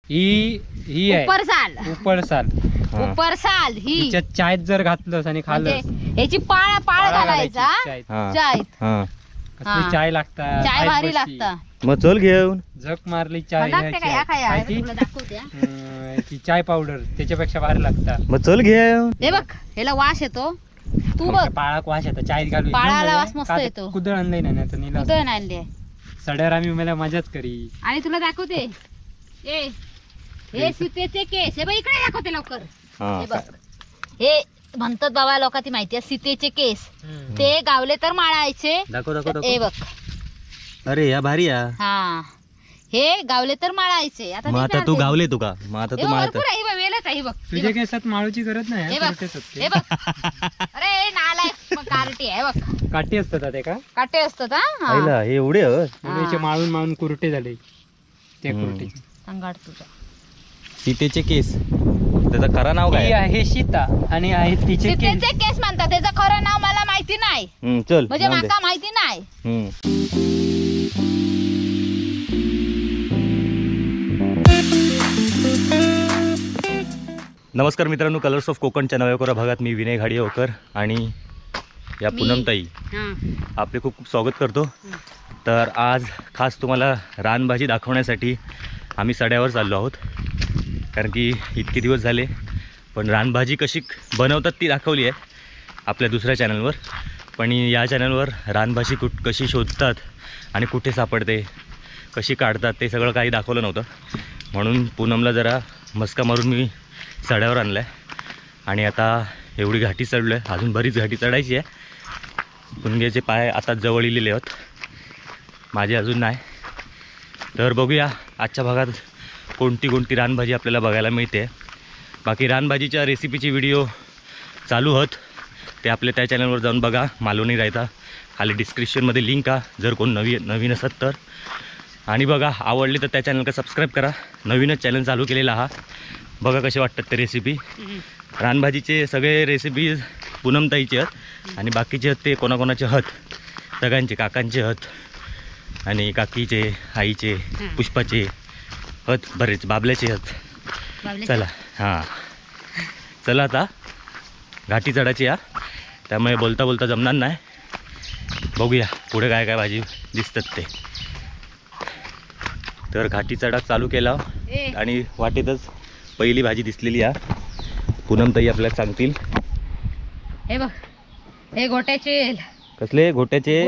ही आहे उपळसाल उपरसाल ही तिच्यात चायत जर घातलंस आणि खाल्लंस ह्याची पाळ घालायचा चायत कसली चाय लागतात चाय भारी लागता मग चल घेऊन झक मारली चाय दाखवते ती चाय पावडर त्याच्यापेक्षा भारी लागतात. मग चल घेऊन. हे बघ ह्याला वास येतो तू बघ पाळाक वास येतो चायत घालून पाळाला वास मस्त येतो. कुदळ आणलंय ना तर नीला कुदळ आणले सड्यावर आम्ही मला मजाच करी. आणि तुला दाखवते हे सीतेचे केस हे बघ इकडे दाखवते लवकर. हे बघ हे म्हणतात बाबा लोक ती माहिती आहे सीतेचे केस ते गावले तर माळायचे. दाखव हे बघ अरे या भारी या. हा हे गावले तर माळायचे. आता तू गावले तू का मग आता तू माळत वेलच आहे बघ तुझ्या केसात माळूची गरज नाही. हे बघ अरे नालायक मग कार्टी आहे बघ काठी असतात ते का काटे असतात. हे एवढे माळून माळून कुरटे झाले त्या कुरटेचे. सांगाड तुझा सीतेचे केस त्याचं खरं नाव काय आहे सीता आणि आहे तिचे सीतेचे केस म्हणतात. त्याचं खरं नाव मला माहिती नाही. चल म्हणजे माका माहिती नाही. नमस्कार मित्रांनो, कलर्स ऑफ कोकणच्या नव्या कोरा भागात मी विनय घाडियावकर आणि या पूनमताई आपले खूप खूप स्वागत करतो. तर आज खास तुम्हाला रानभाजी दाखवण्यासाठी आम्ही सड्यावर चाललो आहोत. कारण की इतके दिवस झाले पण रानभाजी कशी बनवतात ती दाखवली आहे आपल्या दुसऱ्या चॅनलवर. पण या चॅनलवर रानभाजी कशी शोधतात आणि कुठे सापडते कशी काढतात ते सगळं काही दाखवलं नव्हतं. म्हणून पूनमला जरा मस्का मारून मी सड्यावर आणलं आहे. आणि आता एवढी घाटी चढलो आहे, अजून बरीच घाटी चढायची आहे. पुणग्याचे पाय आता जवळ इलेले आहेत, माझे अजून नाही. तर बघूया आजच्या भागात कोणती रानभाजी आपल्याला बघायला मिळते. बाकी रानभाजीच्या रेसिपीची व्हिडिओ चालू आहेत, ते आपल्या त्या चॅनलवर जाऊन बघा. मालवणी रायता खाली डिस्क्रिप्शनमध्ये लिंक आहे जर कोण नवीन असत तर. आणि बघा आवडली तर त्या चॅनलला सबस्क्राईब करा. नवीनच चॅनल चालू केलेला हा, बघा कसे वाटतात ते रेसिपी. रानभाजीचे सगळे रेसिपीज पूनमताईचे आहेत आणि बाकीचे आहेत ते कोणाकोणाचे आहेत, सगळ्यांचे काकांचे आहेत आणि काकीचे आईचे पुष्पाचे आहेत, बरेच बाबल्याचे आहेत. चला चला आता घाटी चढायची या, त्यामुळे बोलता बोलता जमणार नाही. बघूया पुढे काय काय भाजी दिसतात ते. तर घाटी चढा चालू केला आणि वाटेतच पहिली भाजी दिसलेली आहे. पूनमताई आपल्याला सांगतील. हे बघ हे घोट्याचे वेल. कसले घोट्याचे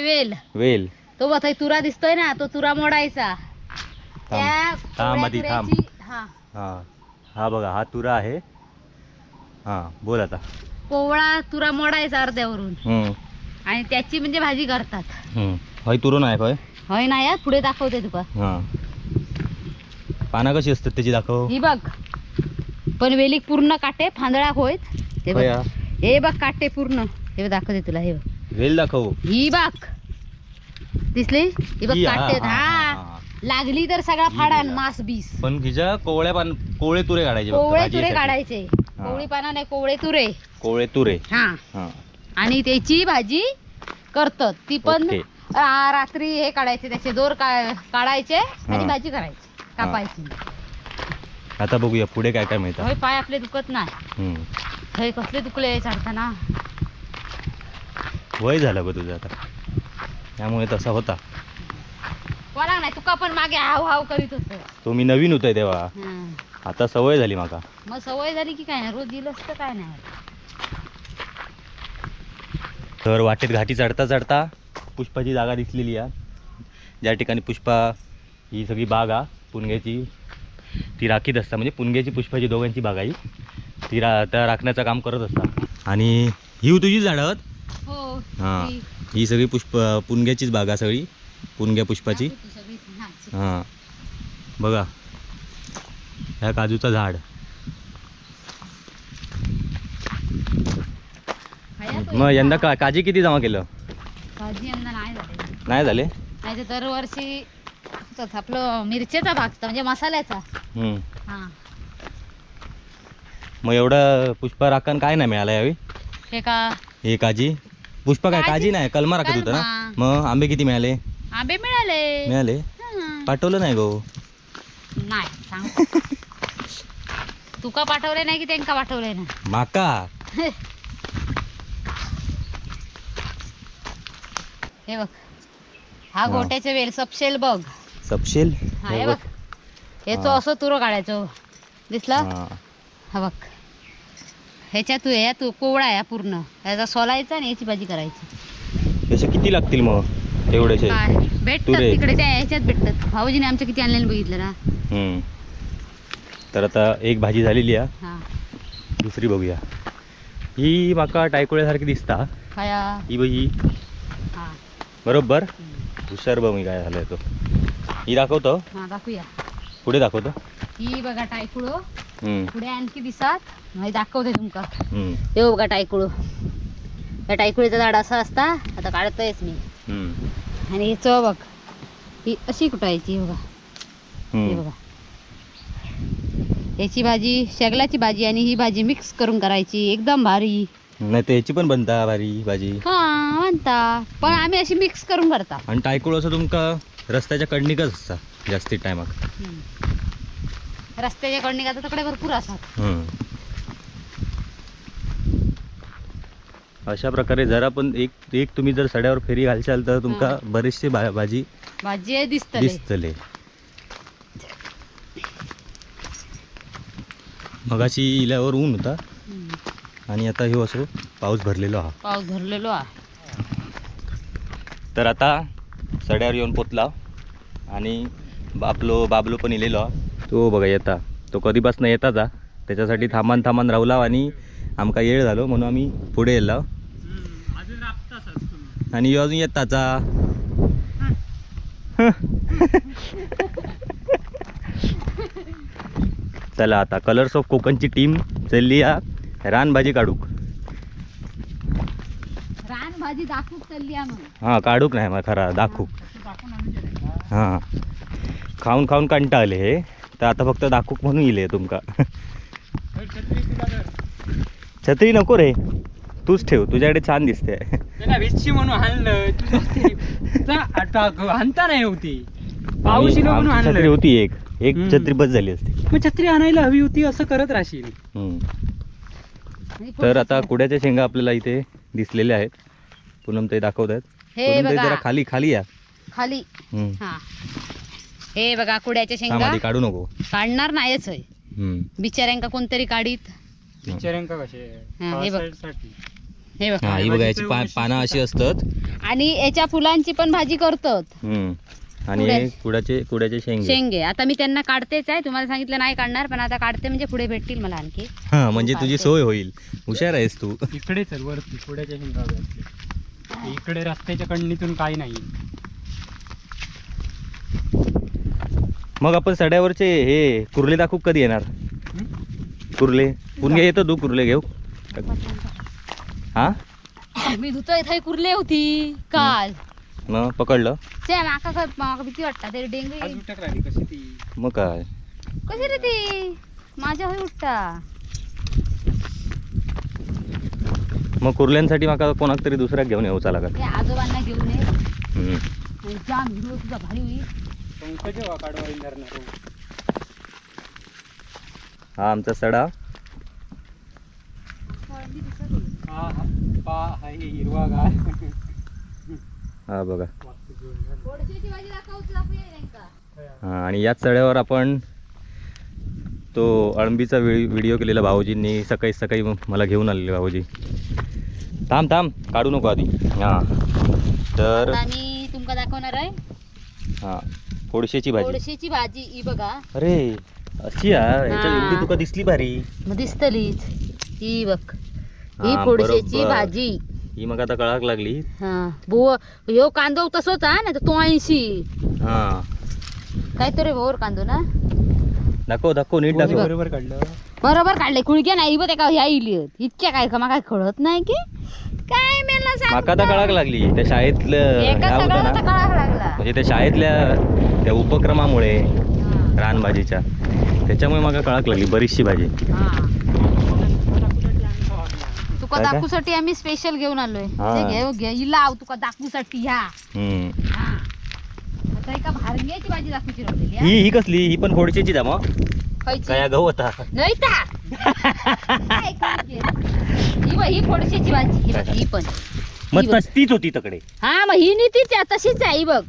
वेल? वेल तो बघ तुरा दिसतोय ना, तो तुरा मोडायचा. थांब. हा बघा हा तुरा आहे. बोल आता. कोवळा तुरा मोडायचा अर्ध्यावरून आणि त्याची म्हणजे भाजी करतात. हय तुरो नाही काय होय ना यार, पुढे दाखवते तुका. पाना कशी असतात त्याची दाखव. ही बघ पण वेली पूर्ण काटे फांदळा होईत. हे बघ काटे पूर्ण. हे दाखवते तुला. हे बघ वेल दाखव. ही बघ दिसली. ही बघ काटे. लागली तर सगळा फाडान मास बीस. पण हिच्या कोवळे तुरे काढायचे. कोवळे तुरे काढायचे. कोवळी पाना नाही, कोवळे तुरे. आणि त्याची भाजी करतात ती पण. रात्री हे काढायचे, त्याचे दोर काढायचे आणि भाजी करायची, कापायची. आता बघूया पुढे काय काय मिळतं. पाय आपले दुखत नाही. हे कसले दुखले चढताना. वय झालं ग तुझं आता, त्यामुळे तसा होता. बोला नाही तुका पण मागे हाव हाव करीत होतो. तो मी नवीन होतोय तेव्हा, आता सवय झाली माका. मग सवय झाली की काय नाही, रोज दिलं असतं काय नाही. तर वाटेत घाटी चढता चढता पुष्पाची जागा दिसलेली आहे. ज्या ठिकाणी पुष्पा ही सगळी बाग आहे पुणग्याची, ती राखीत असता. म्हणजे पुणग्याची पुष्पाची दोघांची बाग आहे ती. त्या राखण्याचं काम करत असतात. आणि ही तुझी झाडं आहेत. ही सगळी पुणग्याचीच बाग आहे सगळी, पुणग्या पुष्पाची. बघा ह्या काजूचं झाड. मग यंदा काजी किती जमा केलं? भाजी यंदा नाही झाले. नाही दरवर्षी आपलं मिरचीचा भागता म्हणजे मसाल्याचा. मग एवढं पुष्पा राखण काय नाही मिळालं यावेळी. हे काजी पुष्पा काय काजी नाही कलमा राखत होतं ना. मग आंबे किती मिळाले? आंबे मिळाले. पाठवलं नाही गो. नाही सांग. तुका पाठवले नाही की त्यांका पाठवले ना? माका हे बघ, हा गोट्याचे वेल सपशेल बघ. सपशेल हा हे बघ, ह्याचं असं तुरो काढायचं, दिसला? हा बघ, ह्याच्यात तू कोवळा आहे पूर्ण, ह्याचा सोलायचा आणि याची भाजी करायची. तसे किती लागतील मग तेवढेचे? काय भेटतात तिकडे, त्या ह्याच्यात भेटतात. भाऊजीने आमच्या किती आणलेलं बघितलं ना. तर आता एक भाजी झालेली आहे, हा दुसरी बघूया. ही माका टायकोळ्यासारखी दिसता. खाया ही बघी हा बरोबर. हुशार बघ मी काय झालंय तो. ही दाखवतो, हा दाखवूया. पुढे दाखवतो. ही बघा टायकुळो, हम्म, पुढे आणखी दिसात नाही दाखवते तुमका. हम्म, हे बघा टायकुळो, या टायकुळीचा झाड असा असता, आता काढतोयच मी. हम्म, आणि ही चव बघ, ही अशी कुटायची बघा. हे हम्म. बघा, याची भाजी, शेगलाची भाजी आणि ही भाजी मिक्स करून करायची, एकदम भारी. नाही तर याची पण बनता भारी भाजी. हा म्हणता, पण आम्ही अशी मिक्स करून करता. आणि टायकोळ असं तुमका रस्त्याच्या कडणीकच असता जास्ती टायमाक. रस्त्याच्या कडणी आता तिकडे भरपूर असतात. अशा प्रकारे जरा पण एक तुम्ही जर सड्यावर फेरी घालशाल तर तुमका बरेचसे भाजी भाजी दिसतले. दिसतले. मगाशी इल्यावर ऊन होता आणि आता हे असं पाऊस भरलेलो हा. पाऊस भरलेलो हा. तर आता सड्यावर येऊन पोचला आणि बाबलो पण इलेलो हा. तो बघा येता, तो कधीपासून येताच हा. त्याच्यासाठी थांबान रावला आणि आमका येळ झालो म्हणून आम्ही पुढे येलो आणि अजून येताचा. चला आता कलर्स ऑफ कोकणची टीम चालली आ रानभाजी काढूक. रानभाजी दाखवूक चालली आम्ही. हा काढूक नाही मग खरा दाखवूक. हा खाऊन कंटाळले हे, तर आता फक्त दाखवूक म्हणून इले तुमका. छत्री नको रे, तूच ठेव, तुझ्याकडे छान दिसते. म्हणून आणलं आणता नाही होती, पाऊस आम्ही- म्हणून आमची छत्री आणलं. होती एक छत्री बस झाली असते. मग छत्री आणायला हवी होती, असं करत राहशील. तर आता कुड्याच्या शेंगा आपल्याला इथे दिसलेल्या आहेत. पूनम ते दाखवत आहेत. हे पूनम ताई बघा. जरा खाली खाली या. खाली. हा हे बघा कुड्याच्या शेंगा. सामाधी काढू नको. काढणार नाहीच आहे, बिचाऱ्यांका कोणतरी काढीत. बिचाऱ्यांका कसे हा, हे बघ. हे बघा, हा ही बघा, याची पानं अशी असतात आणि याच्या फुलांची पण भाजी करतात. आणि हे कुड्याचे शेंगे. शेंगे आता मी त्यांना काढतेच आहे, तुम्हाला सांगितलं नाही काढणार, पण आता काढते म्हणजे पुढे भेटतील मला आणखी. हा म्हणजे तुझी सोय होईल. हुशार आहेस तू. इकडे चल वरती थोड्याच्या शेंगा असते. इकडे रस्त्याच्या कडणीतून काही नाही. मग आपण सड्यावरचे हे कुर्ले दाखवू कधी येणार? कुर्ले पुणे येतो तू कुर्ले घेऊ. हा मी धुतोय थंय कुर्ले होती काल. मग पकडलं. माका भीती वाटता ते डेंगू. आज उठक राहिली कशी ती. मग काय कशी रे ती माझ्या होई उठता. मग कुर्ल्यांसाठी माका कोणाक तरी दुसऱ्याक घेऊन येऊचा लागत. ते आजोबांना घेऊन ये. जाम हिरो तुझा भारी होईल. जेव्हा काढवा धरणार. हा आमचा सडा. हिरवा गाय. हा बघा. थोडीशी भाजी दाखवूया त्यांका. हा आणि याच सड्यावर आपण तो अळंबीचा व्हिडिओ केलेला भाऊजींनी. सकाळी मला घेऊन आलेले भाऊजी. थांब काढू नको आधी. हा तर आणि तुमका दाखवणार आहे हा फोडशेची भाजी. थोडीशी भाजी ही बघा. अरे अशी ह्याच्यात हा. एवढी तुका दिसली भारी. मग दिसतलीच ही बघ. ही हा, फोडशेची बरोबर. भाजी. ही मग आता कळाक लागली. हा बुवा ह्यो कांदो तसोच हा ना, तो 80 हा काहीतरी भोर कांदो ना. दाखव नीट दाखव. बरोबर काढलं. बरोबर काढले कुळक्या नाही बघ त्या ह्या इली इतक्या काय का मला कळत नाही की काय मेला सांग. माका आता कळाक लागली त्या शाळेतलं एका ह्या होता सगळ्याला ना, तर कळायला लागला. म्हणजे त्या शाळेतल्या त्या उपक्रमामुळे रानभाजीच्या, त्याच्यामुळे मला कळाक लागली बरीचशी भाजी. तुका काय काय? दाखवूसाठी आम्ही स्पेशल घेऊन आलोय. हा. ते घे घे लाव तुका दाखवूसाठी ह्या. हम्म. हा. आता एका भारंग्याची भाजी दाखवची राहिली ही कसली? ही पण फोडीची जा मग काय गहू होता? नाही ता ही फोडशीची भाजी ही बघ, ही पण मग तीच होती तकडे. हा मग ही नी तीच आहे, तशीच आहे ही बघ.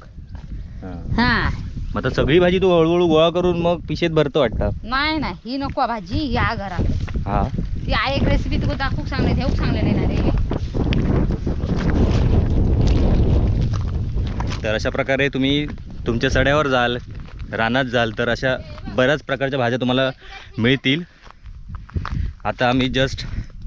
हा मग आता सगळी भाजी तू हळूहळू गोळा करून मग पिशेत भरतो वाटतं. नाही नाही ही नको भाजी या घरात. हा ती आहे एक रेसिपी तुला दाखवूक सांगले ठेवूक सांगले नाही ना रे. तर अशा प्रकारे तुम्ही तुमच्या सड्यावर जाल, रानात जाल तर अशा बऱ्याच प्रकारच्या भाज्या तुम्हाला मिळतील. आता आम्ही जस्ट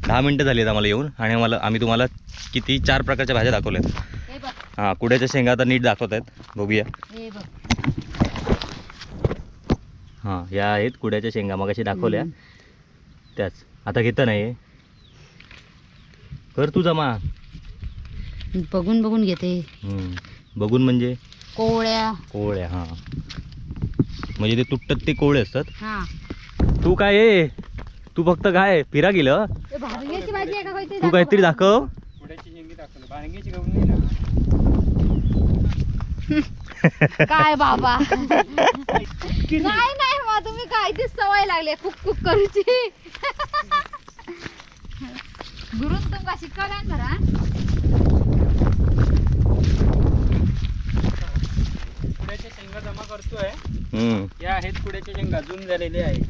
10 मिनटं झाली आहेत आम्हाला येऊन आणि आम्ही तुम्हाला किती 4 प्रकारच्या भाज्या दाखवल्यात. हे बघ हां कुड्याच्या शेंगा आता नीट दाखवत आहेत, बघूया. हे बघ हां या आहेत कुड्याच्या शेंगा, मग अशी दाखवल्या त्याच. आता घेतं नाही कर तू जमा. बघून बघून घेते. बघून म्हणजे कोवळ्या कोवळ्या. हां म्हणजे ते तुटतात ते कोवळे असतात. हा तू काय आहे? तू फक्त काय फिरा गेलं? भारंग्याची भाजी आहे का काहीतरी? तू काहीतरी दाखव. पुढ्याची शेंगी दाखवलं, बारंगीची गहू नाही ना. काय बाबा नाही नाही मग तुम्ही काय ती सवय लागली कुक कुक करूची. गुरुन तुमका शिकवल्या ना पुढ्याच्या शेंगा जमा करतोय. हम्म. या आहेत पुढ्याच्या शेंगा, जून झालेले आहे.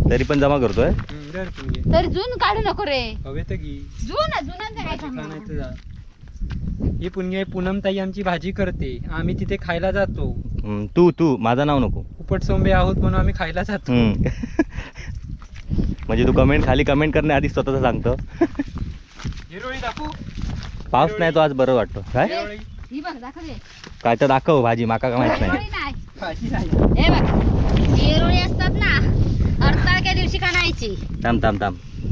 तरी पण जमा करतोय. दर तुम्ही तर जून काढू नको रे. हवे तर घे. जुनांचं काय सांगू? खाण्याचं जा. ही पुण्य पूनमताई आमची भाजी करते, आम्ही तिथे खायला जातो. तू माझं नाव नको. उपट सोंबे आहोत म्हणून आम्ही खायला जातो. म्हणजे तू खाली कमेंट करण्याआधी स्वतःच सांगतो. हिरोळी दाखवू? पाऊस नाही तो आज बरं वाटतो. काय हिरोळी ही बघ दाखव रे. काय तर दाखव भाजी, माका काय माहित नाही. हेरोळी नाही. भाजी नाही. हे बघ हेरोळी असतात ना, हरताळक्या दिवशी खाणायची. थांब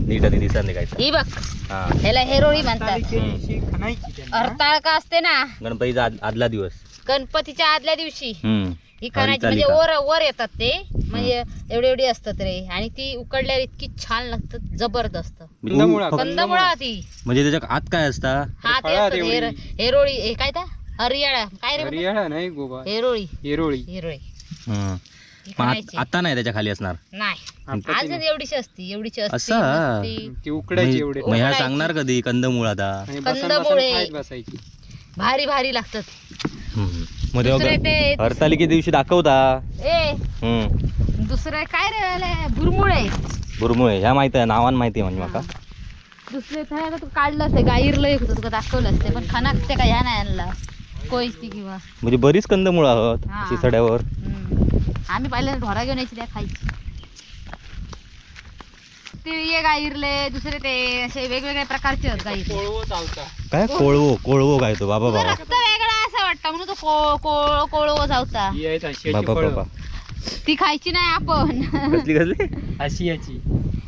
नीट आधी दिसत नाही काय. ही बघ हा ह्याला हेरोळी म्हणतात. हरताळीच्या दिवशी खाणायची त्यांना. हरताळका असते ना गणपतीचा आदला दिवस. गणपतीच्या आदल्या दिवशी ही खाण्याची, म्हणजे हरितालिका. वर येतात ते, म्हणजे एवढी असतात रे. आणि ती उकडल्यावर इतकी छान लागतात, जबरदस्त. कंदमुळं. कंदमुळा ती. म्हणजे त्याच्या आत काय असतं? हा ते फळं असतात एवढी. हेरोळी. हे काय ता हरियाळा काय रे बाबा? हरियाळा नाही गोबा, हेरोळी. हिरोळी. हेरोळी हम्म. ही पण खाण्याची. आता नाही त्याच्या खाली असणार. नाही आता अजून एवढीशी असते, एवढीशी असते, असं? मस्ती. ती उकडायची एवढे मग ह्या उकडायची. सांगणार कधी कंदमुळ आता? आणि बसन कंदमुळे. खायत बसायची. भारी भारी लागतात. मग दुसरे तेव्हा ते हरतालिके दिवशी दाखवता. ए दुसरं काय रे भुरमुळे. बुरमुळे ह्या माहिती आहे, नावान माहिती आहे म्हणजे माका. दुसरे काय तू काढलं असते गाईरलं एक होतं तुका दाखवलं असते, पण खाना ते काय ह्या नाही आणला कोयती किंवा. म्हणजे बरीच कंदमुळं आहोत हा. शिसड्यावर. आम्ही पहिल्यांदा ढोरा घेऊन यायची त्या खायची. ते ये गाईरले दुसरे ते असे वेगवेगळ्या प्रकारचे आहेत गाईर. कोळवो चावता. काय कोळवो काय तो? बाबा बाबा रक्त वेगळा असं वाटतं म्हणून तो कोळवो जावता. ही आहेत आशियाची बाबा फळं. बाबा ती खायची नाही आपण. कसली आशियाची.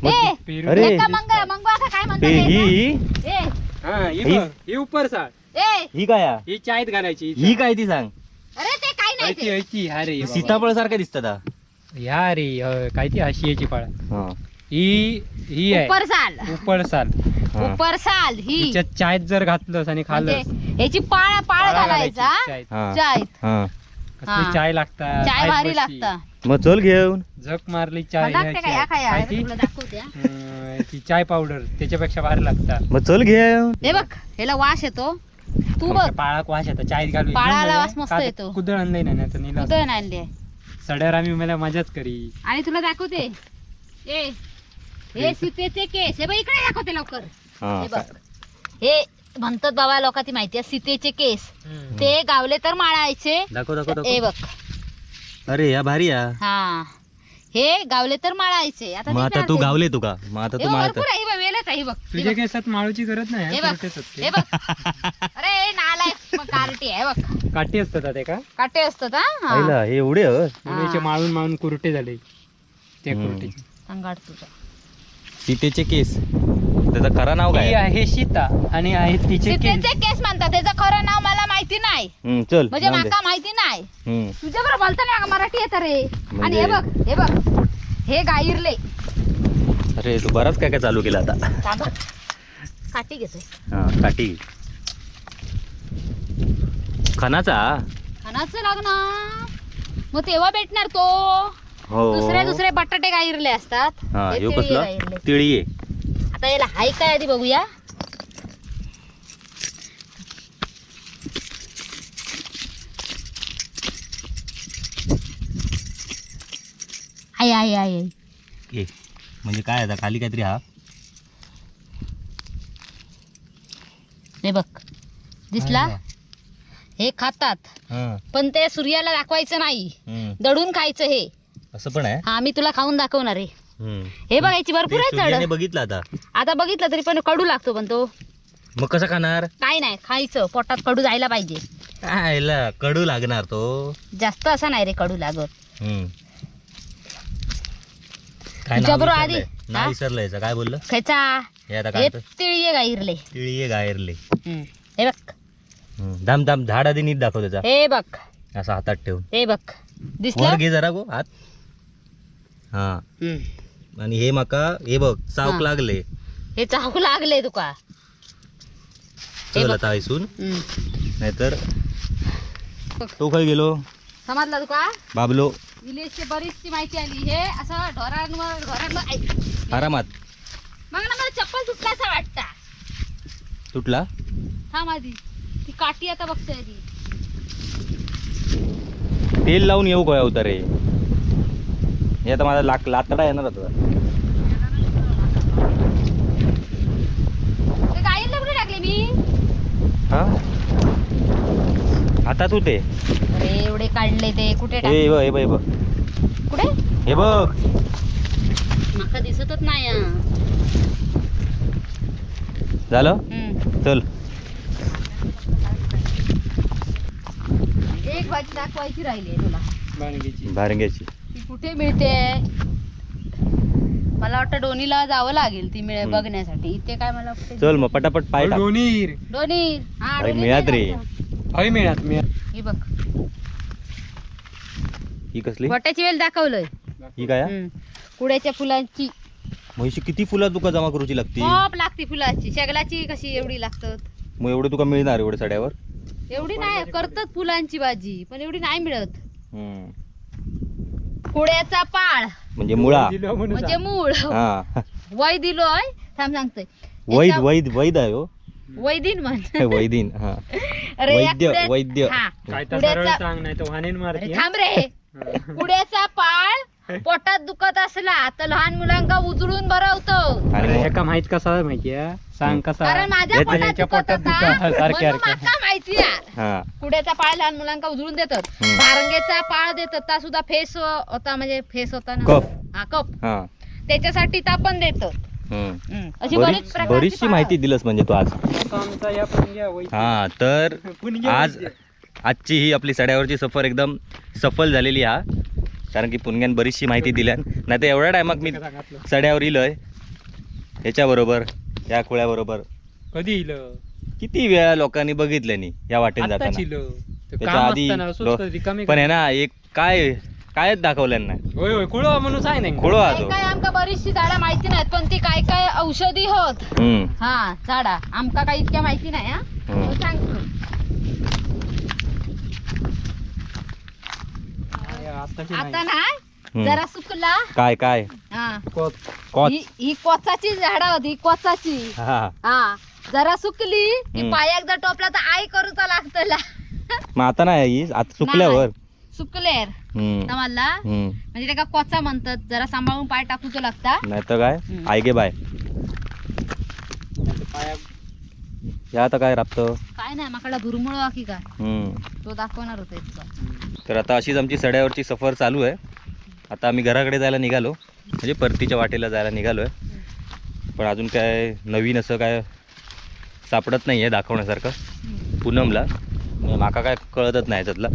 ए पेरू. अरे. एका मंग आता काय म्हणतात ते रे? ही ए हा ही ही- बघ, ही उपरसाळ. ए ही काय आहे? ही चायत घालायची. ही काय ती सांग. अरे ते काय नाही ती ते. ह्याची हा रे बाबा. सीताफळ सारखं दिसतात. ह्या रे काय ती आशियाची फळ. ही आहे उपरसाल उपरसाल. उपरसाल ही हिच्यात चायत जर घातलंस आणि खाल्लंस म्हणजे याची पाळ पाळा घालायचा चायत. चायत. कसली हा. चाय लागतात. चाय खायत भारी बसली. लागता. मग चल घेऊन. झक मारली चाय लागते का या ह्याची. काय काय ती? तुला दाखवते हा. ती चाय पावडर त्याच्यापेक्षा भारी लागतात. मग चल घेऊन. हे बघ ह्याला वास येतो. तू बघ पाळाक वास येतो चायत घालून. पाळाला वास मस्त येतो. कुदळ आणलंय ना तर नेला असतं. उदळ आणले सड्यावर आम्ही मला मजाच करी. आणि तुला दाखवते. ए हे सीतेचे केस. हे बघ इकडे दाखवते लवकर. हा, हे बघ हे म्हणतात बाबा लोका ती माहिती आहे सीतेचे केस. ते गावले तर माळायचे. दाखव दाखव हे दाखव. बघ अरे या भारी या. हा हे गावले तर माळायचे. मग ते आता तू माळते. गावले तू का? मग आता हे तू बघ, माळत. भरपूर आहे. हे बघ, वेलच आहे. हे बघ हे तुझ्या बघ. केसात माळूची गरज नाही हे हा, बघ कुरटेच असते. हे बघ अरे नालायक मग कार्टी आहे बघ. काठी असतात ते का काटे असतात हा. हा पाहिला हे एवढे हो. मुलीचे माळून माळून कुरटे झाले त्या कुरटेचे. अंगाड तुझा. सीतेचे केस. त्याचं खरं नाव ही काय? आहे सीता आणि आहे तिचे केस. सीतेचे केस म्हणतात. त्याचं खरं नाव मला माहिती नाही, चल म्हणजे जाऊन दे. माका माहिती नाही. हम्म. तुझ्या बरोबर बोलता नाही मराठी येतं रे. आणि म्हणजे- हे बघ हे बघ हे गाईरले. अरे तू बराच काय काय चालू केलं आता. थांब. काठी घेतोय. हा काठी. खनाचा. खानाचं लागणार मग तेव्हा भेटणार तो. हो दुसरे बटाटे गायरले असतात. हा हे यो तिळी कसला गायरले. तिळी आहे. आता याला हाय काय आधी बघूया. आहे आहे आहे ए म्हणजे काय आता खाली काहीतरी हा हे बघ दिसला. आहे हे खातात हा. पण ते सूर्याला दाखवायचं नाही, हम्म. दडून खायचं. हे असं पण आहे. हा मी तुला खाऊन दाखवणार आहे. हम्म. हे बघायची भरपूर ते आहे सूर्याने झाड. बघितलं आता. आता बघितलं तरी पण कडू लागतो. पण तो मग कसं खाणार? काय नाही खायचं, पोटात कडू जायला पाहिजे. याला कडू लागणार तो. जास्त असं नाही रे कडू लागत. हम्म. काय तुझ्या नाव बरोबर आधी विसरलंय? नाव विसरलंय याचं. काय बोललं खायचा. हे आता हे काय तिळी गायरले. तिळी गायरले. हे बघ धाम धाम झाड आधी नीट दाखव त्याचा. हे बघ असं हातात ठेवून हे बघ वर दिसलं. घे जरा गो हात. हा आणि हे मका हे बघ चावक हा. लागले. हे चाहू लागले तुका. हे चल बघ. आता इसून नाहीतर तो खाय गेलो. समजला तुका. बाबलो विलेजची बरीचशी माहिती आली. हे असं ढोरांवर ऐक. आरामात मग ना मला चप्पल तुटल्याचा वाटता. तुटला. थांब आधी ती काठी आता बघतोय आधी. तेल लावून येऊ काय होता रे. हे आता माझा लातडा येणार होता. ते गाईला कुठे टाकले मी. हा आता तू ते अरे एवढे काढले ते कुठे हे टाकले. बघ हे बघ हे बघ कुठे हे बघ. माका दिसतच नाही हा. झालं चल. एक भाजी दाखवायची राहिली आहे तुला. बाणगीची. भारंग्याची. ती कुठे मिळते. मला वाटतं डोनीला जावं लागेल ती बघण्यासाठी. इथे काय मला कुठे चल मग पटापट पाय टाक. डोनीर. डोनी. हा अरे डोनी मिळात रे. हवी मिळत. ही बघ ही कसली वाट्याची वेल दाखवलंय. ही काय कुड्याच्या फुलांची म्हशी किती फुलं तुका जमा करूची लागती. खूप लागते फुलाची. शेगलाची कशी एवढी लागतात. मग एवढे तुका मिळणार एवढे सड्यावर. एवढी नाही करतात फुलांची भाजी पण एवढी नाही मिळत. हम्म. कुड्याचा पाळ म्हणजे मुळा. म्हणजे मूळ. हा वय दिलोय. थांब सांगतोय. वैद वैद वैद आहे हो. वैदिन म्हण. वैदिन हा अरे या वैद्य कुड्या- वैद्य. हा. काय तर सरळ कुड्याचा- सांग नाही तर वाहनेन मारते. अरे थांब रे. कुड्याचा पाळ पोटात दुखत असला तर लहान मुलांका उचलून भरवतो. आणि अरे मग- हे का माहित कसा माहितीये सांग कसा. कारण माझ्या याच्या- पोटात याच्या दुखत पोटात होता. दुखत- सारखे- म्हणून सारखे. माका माहिती आहे. हा कुड्याचा पाळ लहान मुलांका उजळून देतात. हम्म. भारंगेचा पाळ देतात ता सुद्धा फेस होता म्हणजे फेस होता ना. कप. हा कप. हा त्याच्यासाठी ता पण देतात. हम्म. अशी बरीच प्रकारची बरीचशी पाळं. माहिती दिलंस म्हणजे तू आज. आमचा या पुणग्या वैद्य. हा तर पुणग्या आज वैद्य. आजची ही आपली सड्यावरची सफर एकदम सफल झालेली हा. कारण की पुणग्यान बरीचशी माहिती दिल्या. नाही तर एवढ्या टायमात मी कसं सांगितलं? सड्यावर इलोय ह्याच्याबरोबर या खुळ्याबरोबर. कधी येईल किती वेळा लोकांनी बघितलं नाही या वाटेने आत्ताच जाताना. येईल. ते त्याच्या काम आधी असताना असंच लो- कधी रिकामी पण आहे ना एक कायच दाखवलं नाही. होय होय कुळवा म्हणून सांग नाही. खोळो काय आतो. काय आमका बरीचशी झाडा माहिती नाहीत पण ती काय काय औषधी होत. हम्म. हा झाडा आमका काही इतक्या माहिती नाही. हा हम्म. तो सांगतो. आत्ताची आता नाही. ना हम्म. जरा सुकला. काय काय हा कोत. कॉच. ही कोचाची झाडा होती कोचाची. हा हा जरा सुकली की हम्म. पाय एकदा टोपला तर आई करूचा लागतला. मग आता नाही ही आता सुकल्यावर. सुकलेर हम्म. समजला. हम्म. म्हणजे त्याका कोचा म्हणतात. जरा सांभाळून पाय टाकूचो लागता. नाही तर काय हम्म. आय गे बाय. पाया या आता काय राबतं. काय नाही माकडा भुरमुळ की काय हम्म. तो दाखवणार होता इतका. तर आता अशीच आमची सड्यावरची सफर चालू आहे. आता आम्ही घराकडे जायला निघालो म्हणजे परतीच्या वाटेला जायला निघालो आहे. पण अजून काय नवीन असं काय सापडत नाही आहे दाखवण्यासारखं पूनमला. म्हणजे माका काय कळतच नाही त्यातला.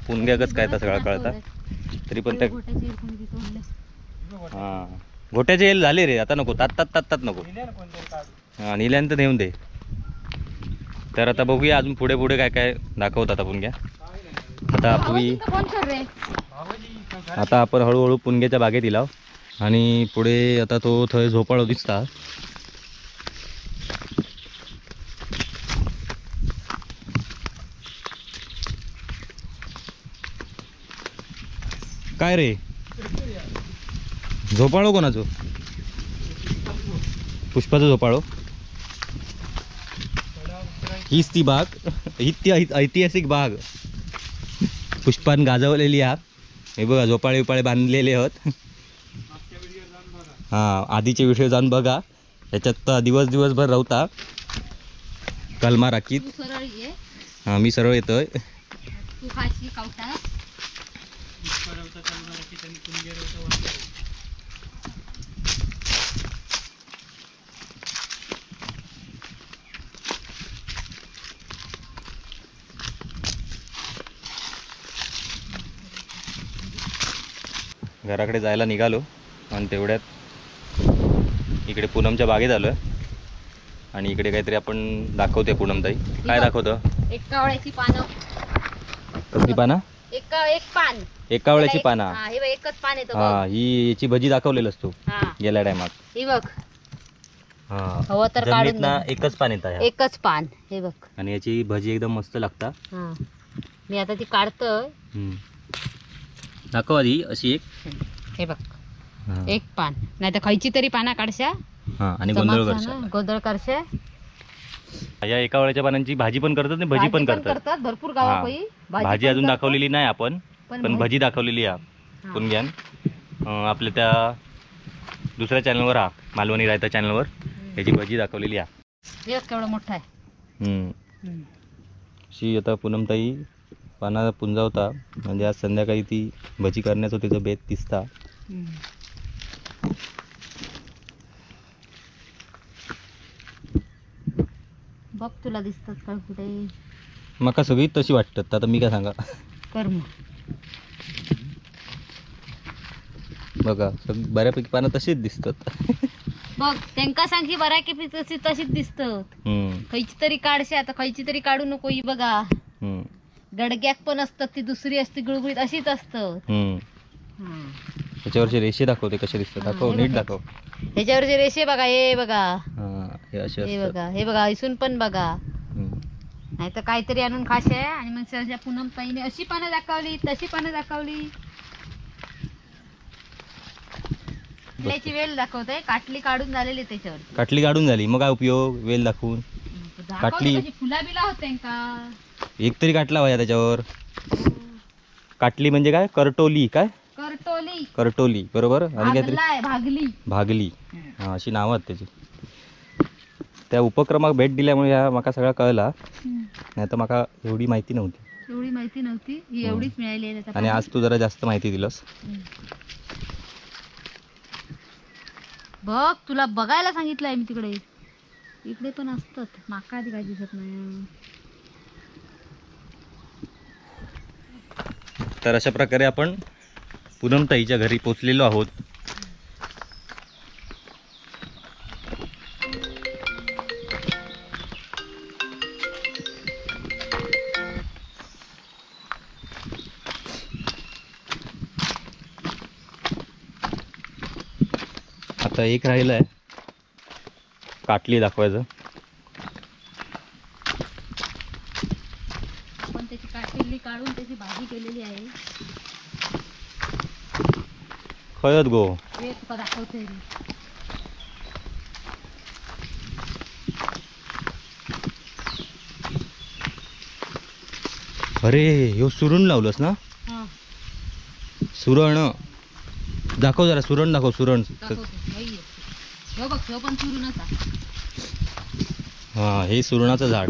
पुणग्याकच काय तर सगळं कळतं. तरी पण त्या गोट्याची इरकुंडी तोडली. हां घोट्याचे येल झाले रे. आता नको तात नको. हां निल्यानंतर नेऊन दे. तर आता बघूया अजून पुढे पुढे काय काय दाखवतात आपण घ्या. आता पूर्वी फोन कर रे. आता आपण हळूहळू पुणग्याच्या बागेत इलाव आणि पुढे आता तो थंय झोपाळो दिसता. काय रे झोपाळो कोणाचो? पुष्पाचा झोपाळो. हीच ती बाग, ही ती ऐतिहासिक बाग पुष्पान गाजवलेली आहे. हे बघा झोपाळे उपाळे बांधलेले आहेत. हा आधीचे विषय जाऊन बघा. याच्यात दिवसभर रवता कलमा राखीत. तू सरळ ये, हा मी सरळ येतोय. तू खाशी कावटा. घराकडे जायला निघालो आणि तेवढ्यात इकडे पूनमच्या बागेत आलोय. आणि इकडे काहीतरी आपण दाखवते पूनमताई. काय दाखवतं? एक कावळ्याची पानं. कसली पाना? एक पान. एक कावळ्याची पाना. हा हे बघ, एकच पान येतं बघ. हा ही याची भजी दाखवलेलं असतो हा गेल्या टायमात. हे बघ, हा हवं तर जमिनीत काढून ना दे. एकच पान येतं एकच पान हे बघ. आणि याची भजी एकदम मस्त लागता. हा मी आता ती काढतोय. दाखव आधी अशी एक. हे बघ हा. एक पान, नाही तर खायची तरी पाना काढशा. हा आणि गोंधळ जमाचा करशा. ना, गोंधळ करशा. या एका वळ्याच्या पानांची भाजी पण करतात आणि भजी पण करतात. भरपूर हा. गावापैकी भाजी अजून दाखवलेली नाही आपण, पण भजी दाखवलेली आहे. हा. पुणग्यान आपल्या त्या दुसऱ्या चॅनलवर हा मालवणी रायता चॅनलवर याची भजी दाखवलेली आहे. हे बघ केवढं मोठं आहे. अशी आता पूनमताई पाना पुंजावता म्हणजे आज संध्याकाळी ती भजी करण्याचं तिचं बेत दिसता. बघ तुला दिसतात का कुठे? मका सगळी तशी वाटतात. आता मी काय सांगा. कर्म बघा बऱ्यापैकी पानं तशीच दिसतात. बघ त्यांका सांग की बरा की तशीच दिसतात. खयची तरी काढशे, आता खयची तरी काढू नको. ही बघा गडग्याक पण असतात, ती दुसरी असते गुळगुळीत अशीच असतात. त्याच्यावरचे रेषे दाखवते कसे दिसतात. दाखव नीट दाखव. ह्याच्यावरचे रेषे बघा. हे बघा, हे असे हे असतात. बघा, हे बघा, इसून पण बघा. नाही तर काहीतरी आणून खाशे. आणि मग सहजा पूनम ताईने अशी पानं दाखवली, तशी पानं दाखवली. काटल्याची वेल दाखवते, काटली काढून झालेली त्याच्यावर. काटली काढून झाली मग काय उपयोग वेल दाखवून. काटली फुला बिला होते का? एक तरी काटला पाहिजे त्याच्यावर. काटली म्हणजे काय? करटोली. काय? करटोली. करटोली बरोबर. आणि काहीतरी भागली. भागली. हा अशी नावं आहेत त्याची. त्या उपक्रमाक भेट दिल्यामुळे ह्या माका सगळा कळला. नाही तर माका एवढी माहिती नव्हती. एवढी माहिती नव्हती, ही एवढीच मिळाली आहे आता. आणि आज तू जरा जास्त माहिती दिलंस. बघ तुला बघायला सांगितलंय मी. तिकडे इकडे पण असतात. माका आधी काय दिसत नाही. तर अशा प्रकारे आपण पूनमताईच्या घरी पोचलेलो आहोत. आता एक राहिलं आहे काटली दाखवायचं. आपण त्याची काटली काढून त्याची भाजी केलेली आहे. कळत गो. हे तुका दाखवते. अरे ह्यो सुरण लावलंस ना? सुरण दाखव जरा. सुरण दाखव. सुरण. बघ पण सुरूनच आहे. हा हे सुरणाचं झाड.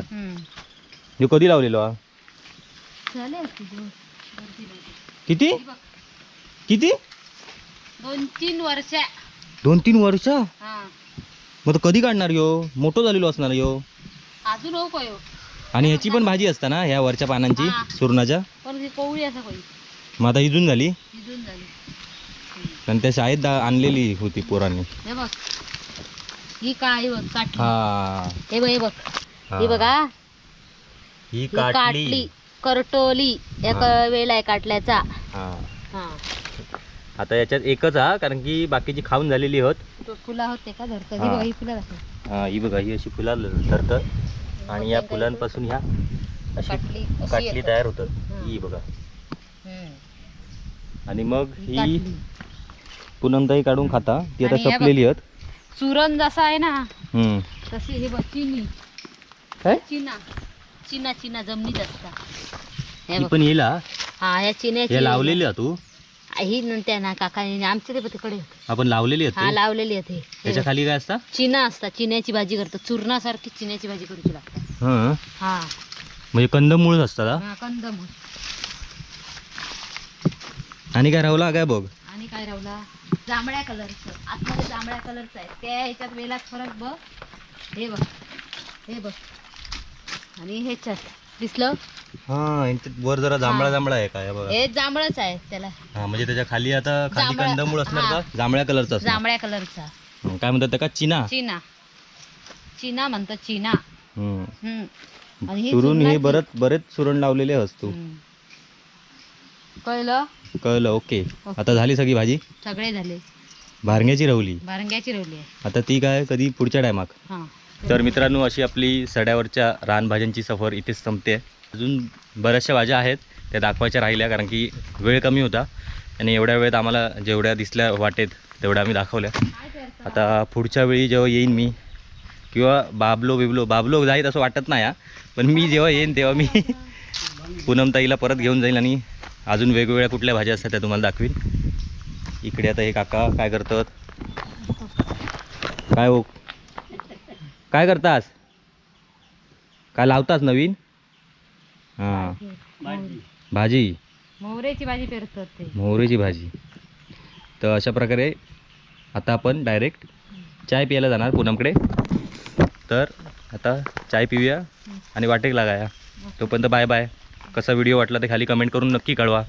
हे कधी लावलेलो हा? किती किती? 2-3 वर्ष. 2-3 वर्ष. मग तो कधी काढणार यो? मोठं झालेलो असणार यो. अजून हो कोयो. आणि ह्याची पण भाजी असता ना ह्या वरच्या पानांची सुरणाच्या? पण कोवळी असा कोई. मग आता हिजून झाली. हिजून झाली. आणि त्या शाळेत आणलेली होती पोरांनी. हे बघ ही काय बघ काटली. हा हे बघ, हे बघ, ही बघा. ही काटली करटोली एक वेळ आहे काटल्याचा. हा आता याच्यात एकच हा, कारण की बाकीची खाऊन झालेली होत. फुला होते का धरत. ही बघा, ही फुला दाखव. हा ही बघा, ही अशी फुला धरतात आणि या फुलांपासून ह्या अशी काटली तयार होतात. ही बघा. आणि मग ही काढली. पूनमताई काढून खाता ती आता आणि हे बघ. सपलेली आहेत. सुरण जसा आहे ना हम्म. तशी हे बघ चिनी काय चिना चिना जमिनीत असतात हे ती बघ. पण येईल हा? हा ह्या चिन्याची हे लावलेली आहे तू ही नंतर ना काकाने आमच्या ते तिकडे आपण लावलेली हा आहे लावलेली आहे ते. त्याच्या खाली काय असतं? चिना असतात चिन्याची भाजी करतात चूर्णासारखी चिन्याची भाजी करूची लागतात. हं हा म्हणजे कंदमुळच असतात हा? हा, कंदमूळ. आणि काय राहुला काय बघ. आणि काय रावला जांभळ्या कलरचं आतमध्ये जांभळ्या कलरचं आहे त्या ह्याच्यात वेलात फरक बघ. हे बघ हे बघ आणि ह्याच्यात दिसलं हा यांच्यात वर जरा जांभळा जांभळा आहे काय बघा. हे जांभळच आहे त्याला हा म्हणजे त्याच्या खाली आता खाली जांभळा- कंदमुळ असणार हा. का जांभळ्या कलरचा असणार. जांभळ्या कलरचा काय म्हणतात त्या का चिना. चिना म्हणतात चिना. हम्म. आणि ही सुरून हे चूर्णाची. बरेच सुरण लावलेले असतो. कळलं कळलं. ओके आता झाली सगळी भाजी सगळे झाले भारंग्याची रवली. भारंग्याची रवली आहे. आता ती काय कधी पुढच्या टायमाक. हा तर मित्रांनो अशी आपली सड्यावरच्या रानभाज्यांची सफर इथेच संपते. अजून बऱ्याचशा भाज्या आहेत त्या दाखवायच्या राहिल्या कारण की वेळ कमी होता आणि एवढ्या वेळेत आम्हाला जेवढ्या दिसल्या वाटेत तेवढ्या आम्ही दाखवल्या. आता पुढच्या वेळी जेव्हा येईन मी किंवा बाबलो जाईत असं वाटत नाही हा, पण मी जेव्हा येईन तेव्हा मी पूनमताईला परत घेऊन जाईल आणि अजून वेगवेगळ्या कुठल्या भाज्या असतात त्या तुम्हाला दाखवीन. इकडे आता हे काका काय करतात. काय हो काय करतास काय लावतास नवीन. हां भाजी मोहरेची भाजी पेरतात ते. मोहरीची भाजी. तर अशा प्रकारे आता आपण डायरेक्ट चाय प्यायला जाणार पूनमकडे. तर आता चाय पिऊया आणि वाटेक लागाया. तोपर्यंत बाय बाय. कसा व्हिडिओ वाटला ते खाली कमेंट करून नक्की कळवा.